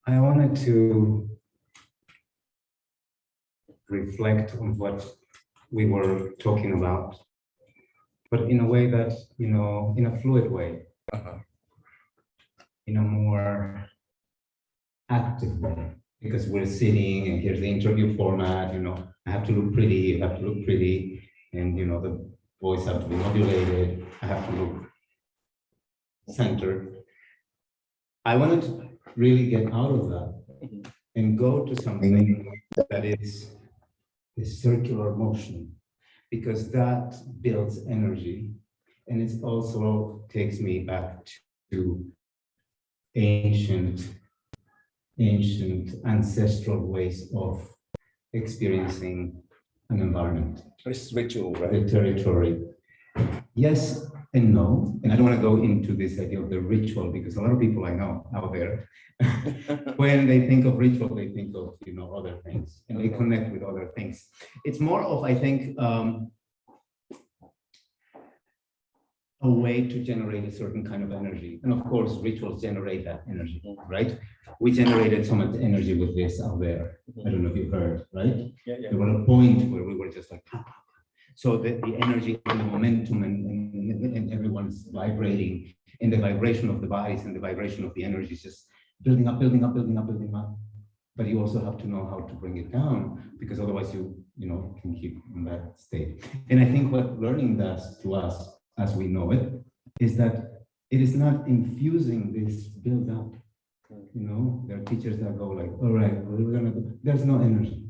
I wanted to reflect on what we were talking about, but in a way that, in a fluid way, in a more active way, because we're sitting and here's the interview format, I have to look pretty, you have to look pretty, and, the voice have to be modulated, I have to look centered. I wanted to really get out of that and go to something that is circular motion, because that builds energy, and it also takes me back to ancient ancestral ways of experiencing an environment. It's ritual, right? The territory. Yes and no. And I don't want to go into this idea of the ritual, because a lot of people I know out there, when they think of ritual, they think of, other things, and they connect with other things. It's more of, I think, a way to generate a certain kind of energy. And of course, rituals generate that energy, right? We generated so much energy with this out there. I don't know if you've heard, right? Yeah. There was a point where we were just like, so the energy and the momentum and everyone's vibrating, and the vibration of the bodies and the vibration of the energy is just building up. But you also have to know how to bring it down, because otherwise you can keep in that state. And I think what learning does to us, as we know it, is that it is not infusing this build up. There are teachers that go like, all right, we're gonna do, there's no energy.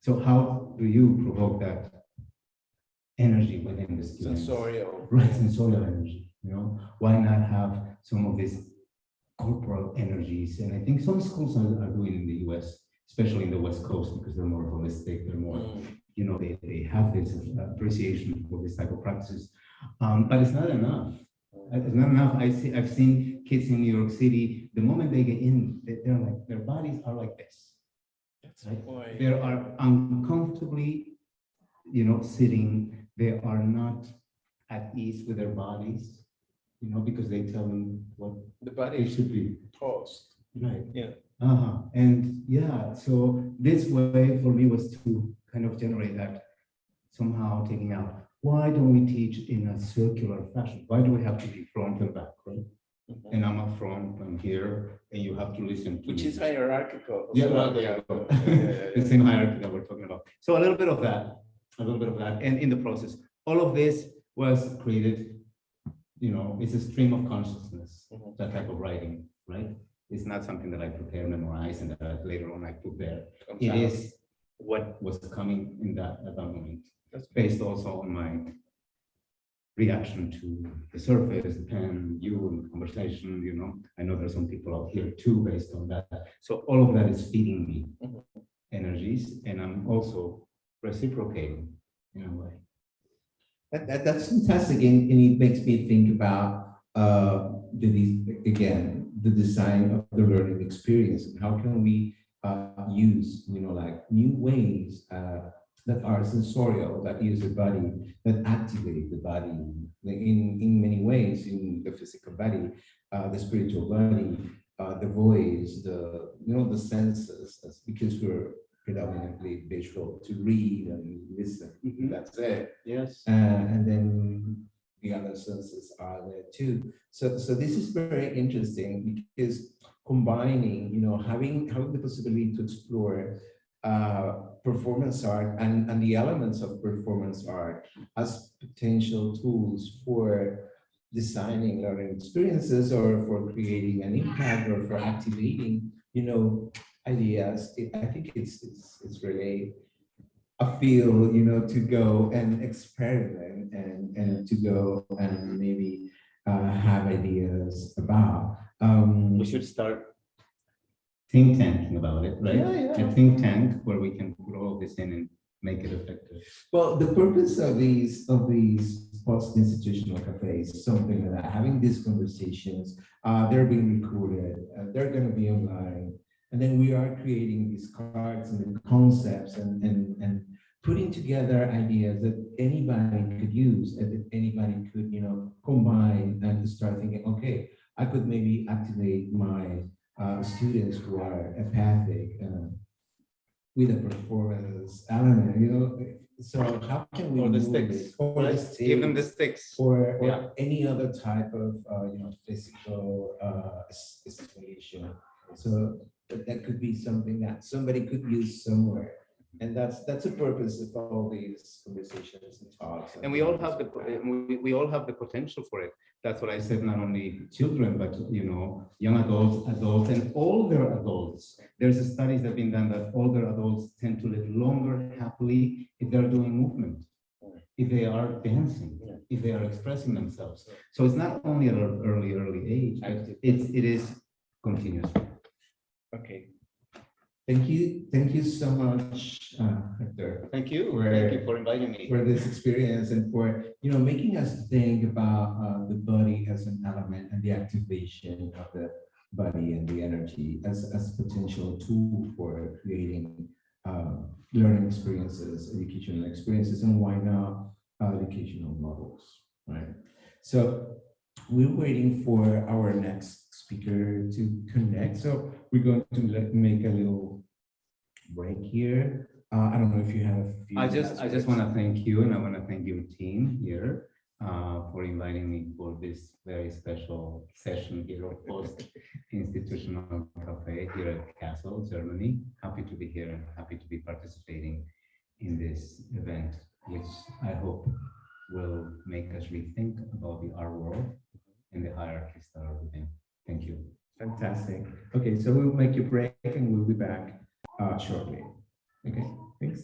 So how do you provoke that energy within the students? Sensorial. Right, sensorial energy. Why not have some of these corporal energies? And I think some schools are doing in the US, especially in the West Coast, because they're more holistic, they're more, they have this appreciation for this type of practices. But it's not enough. It's not enough. I've seen kids in New York City, the moment they get in, they're like, their bodies are like this. Right? They are uncomfortably, sitting. They are not at ease with their bodies, because they tell them what The body it should be. tossed. Right. Yeah. And yeah, so this way for me was to kind of generate that, somehow taking out, why don't we teach in a circular fashion? Why do we have to be front and back, right? And I'm up front, I'm here, and you have to listen to Which me. is hierarchical. Yeah, well, there you go. The same hierarchy that we're talking about. So a little bit of that, and in the process, all of this was created, it's a stream of consciousness, that type of writing, right? It's not something that I prepare, memorize, and that later on I put there. It is what was coming in at that moment. That's based also on my reaction to the surface, the pen, you, and the conversation, I know there's some people out here too based on that. So all of that is feeding me energies, and I'm also reciprocating in a way. That's fantastic, and it makes me think about the design of the learning experience, and how can we use like new ways that are sensorial, that use the body, that activate the body in many ways, in the physical body, the spiritual body, the voice, the senses, because we're predominantly visual, to read and listen. That's it. Yes. And then the other senses are there too. So this is very interesting, because combining, having the possibility to explore performance art and the elements of performance art as potential tools for designing learning experiences, or for creating an impact, or for activating, ideas. I think it's really a feel, to go and experiment, and to go and maybe have ideas about. We should start think tanking about it, right? Yeah. A think tank where we can put all of this in and make it effective. Well, the purpose of these post-institutional cafes is something that having these conversations, they're being recorded, they're going to be online, and then we are creating these cards and the concepts, and putting together ideas that anybody could use, and that anybody could, combine, and to start thinking, okay, I could maybe activate my students who are empathic with a performance element, so how can we Or the move sticks, this? Or the right? Give them the sticks, sticks. or Yeah. any other type of physical stimulation. So that could be something that somebody could use somewhere. And that's the purpose of all these conversations and talks. And we all have we all have the potential for it. That's what I said, not only children, but young adults, and older adults. There's studies that have been done that older adults tend to live longer happily if they're doing movement, if they are dancing, if they are expressing themselves. So it's not only at an early age, but it is continuous. Okay. Thank you so much, Hector. Thank you for inviting me. For this experience and for making us think about the body as an element and the activation of the body and the energy as potential tool for creating learning experiences, educational experiences, and why not educational models, right? So we're waiting for our next speaker to connect. So we're going to make a little break here. I don't know if you have a few. I just want to thank you, and I want to thank your team here for inviting me for this very special session here at Post-Institutional Cafe here at Kassel, Germany. Happy to be here and happy to be participating in this event, which I hope will make us rethink about our world and the hierarchies that are within. Thank you. Fantastic. Okay, so we'll make a break and we'll be back shortly. Okay, thanks.